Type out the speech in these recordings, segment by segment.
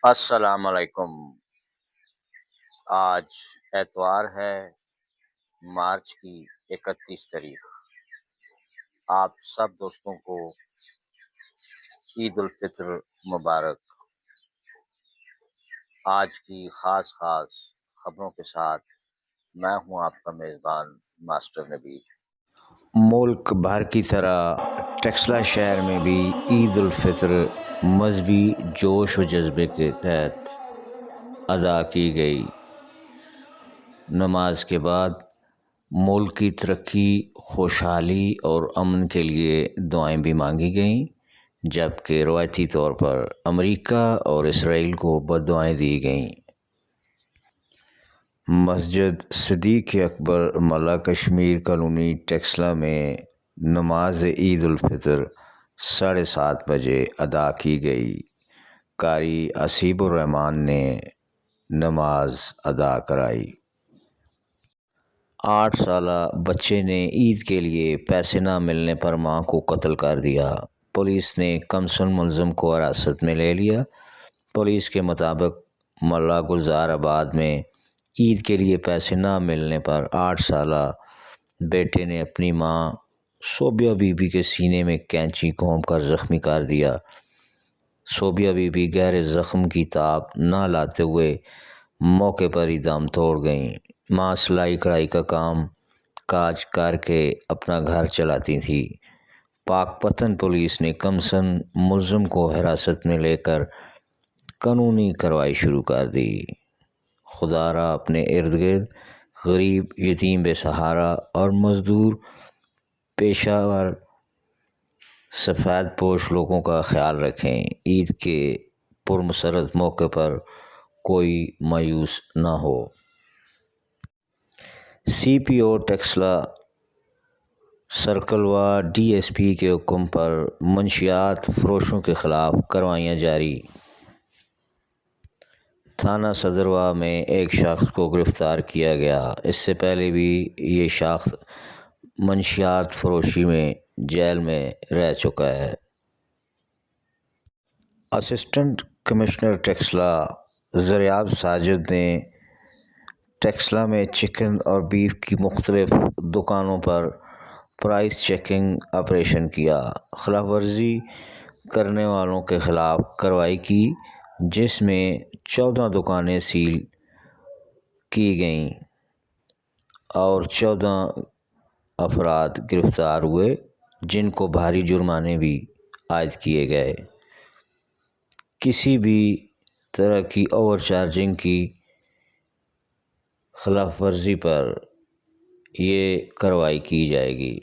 السلام علیکم۔ آج اتوار ہے، مارچ کی 31 تاریخ۔ آپ سب دوستوں کو عید الفطر مبارک۔ آج کی خاص خبروں کے ساتھ میں ہوں آپ کا میزبان ماسٹر نبی۔ ملک بھر کی طرح ٹیکسلا شہر میں بھی عید الفطر مذہبی جوش و جذبے کے تحت ادا کی گئی۔ نماز کے بعد ملک کی ترقی، خوشحالی اور امن کے لیے دعائیں بھی مانگی گئیں، جبکہ روایتی طور پر امریکہ اور اسرائیل کو بددعائیں دی گئیں۔ مسجد صدیق اکبر ملا کشمیر کالونی ٹیکسلا میں نماز عید الفطر 7:30 بجے ادا کی گئی۔ قاری حسیب الرحمان نے نماز ادا کرائی۔ 8 سالہ بچے نے عید کے لیے پیسے نہ ملنے پر ماں کو قتل کر دیا۔ پولیس نے کمسن ملزم کو حراست میں لے لیا۔ پولیس کے مطابق ملا گلزار آباد میں عید کے لیے پیسے نہ ملنے پر 8 سالہ بیٹے نے اپنی ماں صوبیہ بی بی کے سینے میں کینچی گھونپ کر زخمی کر دیا۔ صوبیہ بی بی گہرے زخم کی تاب نہ لاتے ہوئے موقع پر ہی دم توڑ گئیں۔ ماں سلائی کڑھائی کا کاج کر کے اپنا گھر چلاتی تھی۔ پاک پتن پولیس نے کمسن ملزم کو حراست میں لے کر قانونی کارروائی شروع کر دی۔ خدا را اپنے ارد گرد غریب، یتیم، بے سہارا اور مزدور پیشہ ور سفید پوش لوگوں کا خیال رکھیں۔ عید کے پرمسرت موقع پر کوئی مایوس نہ ہو۔ سی پی او ٹیکسلا سرکل و ڈی ایس پی کے حکم پر منشیات فروشوں کے خلاف کارروائیاں جاری۔ تھانہ صدروا میں ایک شخص کو گرفتار کیا گیا۔ اس سے پہلے بھی یہ شخص منشیات فروشی میں جیل میں رہ چکا ہے۔ اسسٹنٹ کمشنر ٹیکسلا زریاب ساجد نے ٹیکسلا میں چکن اور بیف کی مختلف دکانوں پر پرائس چیکنگ آپریشن کیا۔ خلاف ورزی کرنے والوں کے خلاف کارروائی کی، جس میں 14 دکانیں سیل کی گئیں اور 14 افراد گرفتار ہوئے، جن کو بھاری جرمانے بھی عائد کیے گئے۔ کسی بھی طرح کی اوور چارجنگ کی خلاف ورزی پر یہ کارروائی کی جائے گی۔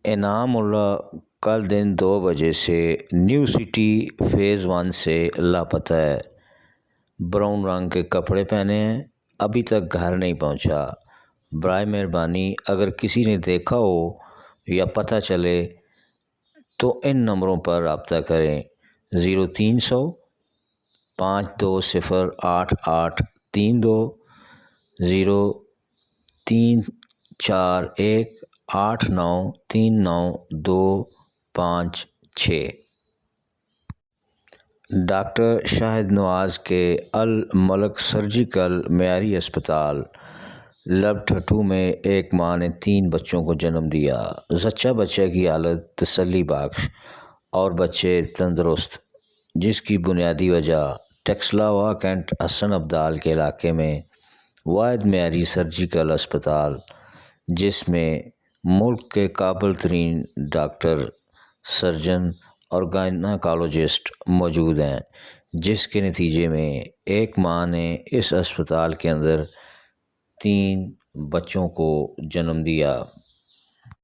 انعام اللہ کل دن 2 بجے سے نیو سٹی فیز 1 سے لاپتہ ہے۔ براؤن رنگ کے کپڑے پہنے ہیں، ابھی تک گھر نہیں پہنچا۔ برائے مہربانی اگر کسی نے دیکھا ہو یا پتہ چلے تو ان نمبروں پر رابطہ کریں: 0300 520 8832، 0341 8939 ڈاکٹر شاہد نواز کے الملک سرجیکل معیاری اسپتال لبٹھٹو میں ایک ماں نے 3 بچوں کو جنم دیا۔ زچہ بچہ کی حالت تسلی بخش اور بچے تندرست، جس کی بنیادی وجہ ٹیکسلا و کینٹ حسن ابدال کے علاقے میں واحد معیاری سرجیکل اسپتال، جس میں ملک کے قابل ترین ڈاکٹر، سرجن اور گائنیکالوجسٹ موجود ہیں، جس کے نتیجے میں ایک ماں نے اس اسپتال کے اندر 3 بچوں کو جنم دیا۔